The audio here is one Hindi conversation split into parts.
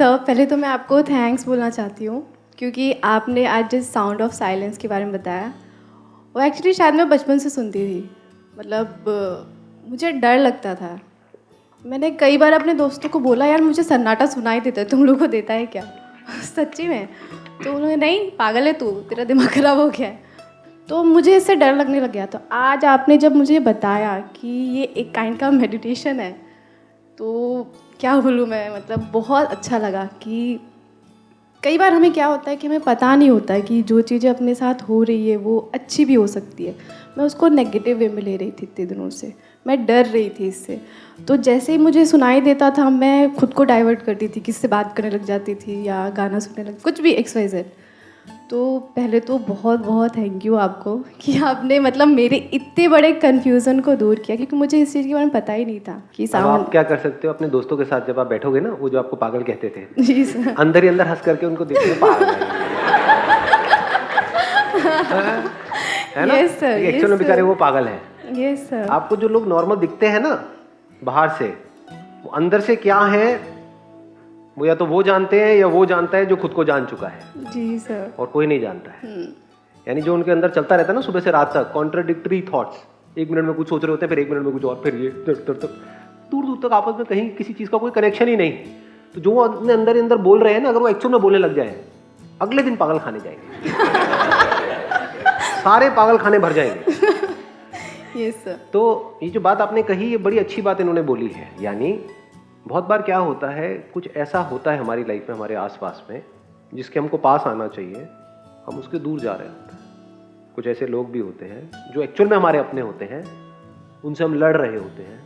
सर, पहले तो मैं आपको थैंक्स बोलना चाहती हूँ क्योंकि आपने आज जिस साउंड ऑफ साइलेंस के बारे में बताया वो एक्चुअली शायद मैं बचपन से सुनती थी। मतलब मुझे डर लगता था। मैंने कई बार अपने दोस्तों को बोला यार मुझे सन्नाटा सुनाई देता है, तुम लोगों को देता है क्या? सच्ची में। तो उन्होंने नहीं पागल है तू, तेरा दिमाग ख़राब हो गया है। तो मुझे इससे डर लगने लग गया। तो आज आपने जब मुझे बताया कि ये एक काइंड का मेडिटेशन है तो क्या बोलूँ मैं, मतलब बहुत अच्छा लगा कि कई बार हमें क्या होता है कि हमें पता नहीं होता है कि जो चीज़ें अपने साथ हो रही है वो अच्छी भी हो सकती है। मैं उसको नेगेटिव वे में ले रही थी इतने दिनों से, मैं डर रही थी इससे। तो जैसे ही मुझे सुनाई देता था मैं खुद को डाइवर्ट करती थी, किससे बात करने लग जाती थी या गाना सुनने लग, कुछ भी XYZ। तो पहले तो बहुत बहुत थैंक यू आपको कि आपने मतलब मेरे इतने बड़े कन्फ्यूज़न को दूर किया, क्योंकि मुझे इस चीज़ के बारे में पता ही नहीं था कि अब साउंड। आप क्या कर सकते हो अपने दोस्तों के साथ, जब आप बैठोगे ना, वो जो आपको पागल कहते थे, जी सर। अंदर ही अंदर हंस करके उनको देखिए पागल है ना? यस सर, एक्चुअल में बेचारे वो पागल हैं। Yes sir. आपको जो लोग नॉर्मल दिखते हैं ना बाहर से, वो अंदर से क्या है वो या तो वो जानते हैं या वो जानता है जो खुद को जान चुका है। जी सर। और कोई नहीं जानता है। यानी जो उनके अंदर चलता रहता है ना सुबह से रात तक, कॉन्ट्राडिक्टरी थॉट्स, 1 मिनट में कुछ सोच रहे होते हैं, फिर 1 मिनट में कुछ और, फिर ये दूर दूर तक आपस में कहीं किसी चीज का कोई कनेक्शन ही नहीं। तो जो वो अपने अंदर ही अंदर बोल रहे हैं ना, अगर वो एक्चुअल में बोलने लग जाए, अगले दिन पागल खाने जाएंगे। सारे पागल खाने भर जाएंगे। Yes sir. तो ये जो बात आपने कही, ये बड़ी अच्छी बात इन्होंने बोली है। यानी बहुत बार क्या होता है, कुछ ऐसा होता है हमारी लाइफ में, हमारे आसपास में, जिसके हमको पास आना चाहिए, हम उसके दूर जा रहे होते हैं। कुछ ऐसे लोग भी होते हैं जो एक्चुअल में हमारे अपने होते हैं, उनसे हम लड़ रहे होते हैं।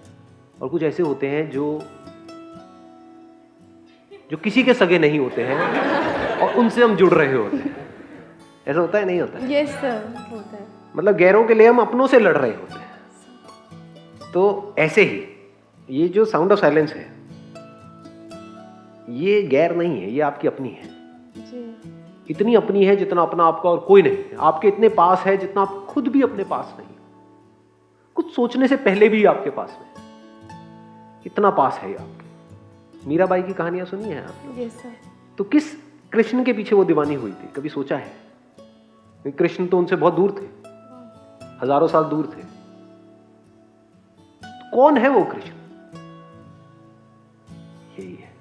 और कुछ ऐसे होते हैं जो किसी के सगे नहीं होते हैं और उनसे हम जुड़ रहे होते हैं। ऐसा होता है, नहीं होता है? यस सर, होता है। मतलब गैरों के लिए हम अपनों से लड़ रहे होते हैं। तो ऐसे ही ये जो साउंड ऑफ साइलेंस है, ये गैर नहीं है, ये आपकी अपनी है। जी। इतनी अपनी है जितना अपना आपका और कोई नहीं है। आपके इतने पास है जितना आप खुद भी अपने पास नहीं। कुछ सोचने से पहले भी आपके पास में इतना पास है ये आपके। मीराबाई की कहानियां सुनी है आपने? Yes sir. तो किस कृष्ण के पीछे वो दीवानी हुई थी, कभी सोचा है? कृष्ण तो उनसे बहुत दूर थे, हजारों साल दूर थे। तो कौन है वो कृष्ण? यही है।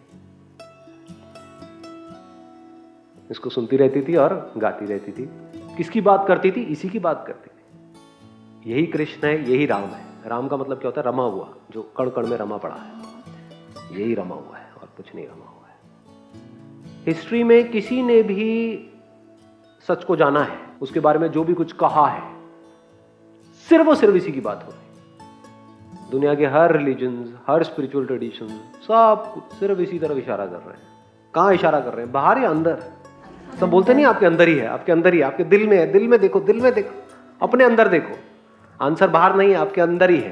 इसको सुनती रहती थी और गाती रहती थी। किसकी बात करती थी? इसी की बात करती थी। यही कृष्ण है, यही राम है। राम का मतलब क्या होता है? रमा हुआ, जो कण कण में रमा पड़ा है, यही रमा हुआ है और कुछ नहीं रमा हुआ है। हिस्ट्री में किसी ने भी सच को जाना है, उसके बारे में जो भी कुछ कहा है, सिर्फ और सिर्फ इसी की बात हो रही। दुनिया के हर रिलीजन्स, हर स्पिरिचुअल ट्रेडिशन, सब कुछ सिर्फ इसी तरफ इशारा कर रहे हैं। कहाँ इशारा कर रहे हैं? बाहर या अंदर? सब बोलते नहीं आपके अंदर ही है, आपके अंदर ही है, आपके दिल में है। दिल में देखो, दिल में देखो, अपने अंदर देखो। आंसर बाहर नहीं है, आपके अंदर ही है।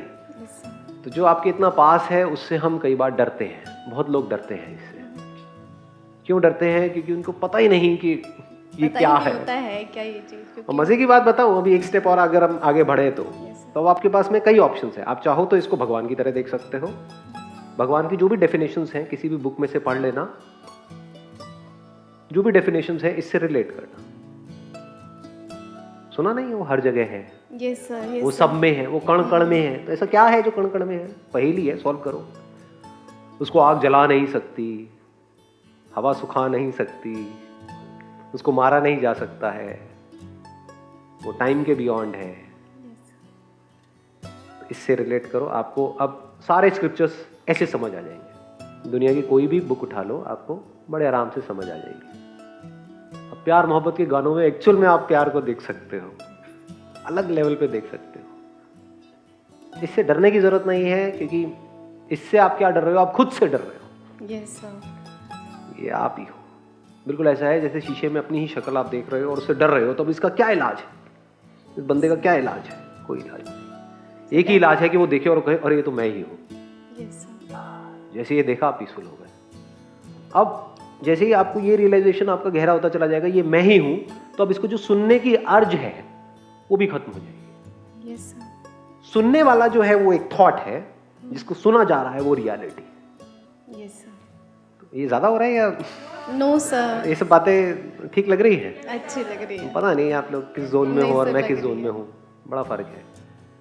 तो जो आपके इतना पास है, उससे हम कई बार डरते हैं। बहुत लोग डरते हैं इससे। क्यों डरते हैं? क्योंकि उनको पता ही नहीं कि ये क्या है। होता है क्या ये चीज? और मजे की बात बताऊं, अभी एक स्टेप और अगर हम आगे बढ़े तो आपके पास में कई ऑप्शंस हैं। आप चाहो तो इसको भगवान की तरह देख सकते हो। भगवान की जो भी डेफिनेशंस हैं, किसी भी बुक में से पढ़ लेना। जो भी डेफिनेशंस है, इससे रिलेट करना। सुना नहीं? वो हर जगह है। Yes sir. वो सब में है, वो कण कण में है। तो ऐसा क्या है जो कण कण में है? पहेली है, सॉल्व करो उसको। आग जला नहीं सकती, हवा सुखा नहीं सकती, उसको मारा नहीं जा सकता है, वो टाइम के बियॉन्ड है। तो इससे रिलेट करो, आपको अब सारे स्क्रिप्चर्स ऐसे समझ आ जाएंगे। दुनिया की कोई भी बुक उठा लो, आपको बड़े आराम से समझ आ जाएगी। अब प्यार मोहब्बत के गानों में एक्चुअल में आप प्यार को देख सकते हो, अलग लेवल पे देख सकते हो। इससे डरने की जरूरत नहीं है, क्योंकि इससे आप क्या डर रहे हो? आप खुद से डर रहे हो। Yes sir. ये आप ही हो। बिल्कुल ऐसा है जैसे शीशे में अपनी ही शक्ल आप देख रहे हो और उससे डर रहे हो। तो अब इसका क्या इलाज है? इस बंदे का क्या इलाज है? कोई इलाज नहीं। एक ही इलाज है कि वो देखे और कहे अरे ये तो मैं ही हूँ। Yes sir. जैसे ये देखा, आप पीसफुल हो गए। अब जैसे ही आपको ये रियलाइजेशन आपका गहरा होता चला जाएगा, ये मैं ही हूं, तो अब इसको जो सुनने की अर्ज है वो भी खत्म हो जाएगी। Yes sir. सुनने वाला जो है वो एक थॉट है, जिसको सुना जा रहा है वो रियलिटी है। Yes sir. तो ये ज़्यादा हो रहा है या नो सर, ये सब बातें ठीक लग रही हैं? अच्छी लग रही है। पता नहीं आप लोग किस जोन में नहीं हो और सर, मैं लग किस रही जोन है। में हूँ, बड़ा फ़र्क है।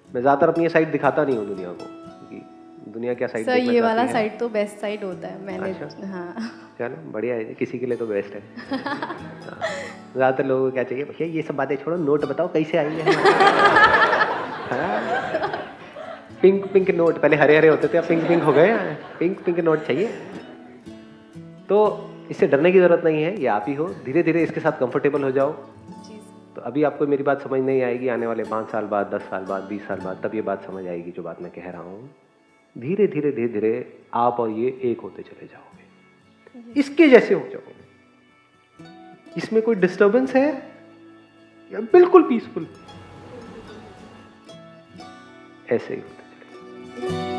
मैं ज़्यादातर अपनी ये साइड दिखाता नहीं हूँ दुनिया को, क्योंकि दुनिया क्या साइड सर देखना ये वाला चाहती है। साइड तो बेस्ट साइड होता है, मैंने अच्छा। हाँ। चलो बढ़िया है जी, किसी के लिए तो बेस्ट है। हाँ, ज़्यादातर लोगों को क्या चाहिए, भैया ये सब बातें छोड़ो, नोट बताओ कैसे आई है हाँ? पिंक पिंक नोट, पहले हरे हरे होते थे, अब पिंक पिंक हो गए, पिंक पिंक नोट चाहिए। तो इससे डरने की ज़रूरत नहीं है, ये आप ही हो। धीरे धीरे इसके साथ कंफर्टेबल हो जाओ। जी सर। तो अभी आपको मेरी बात समझ नहीं आएगी, आने वाले 5 साल बाद, 10 साल बाद, 20 साल बाद, तब ये बात समझ आएगी जो बात मैं कह रहा हूँ। धीरे धीरे धीरे धीरे आप और ये एक होते चले जाओगे, इसके जैसे हो जाओगे। इसमें कोई डिस्टर्बेंस है या बिल्कुल पीसफुल, ऐसे ही होते चले।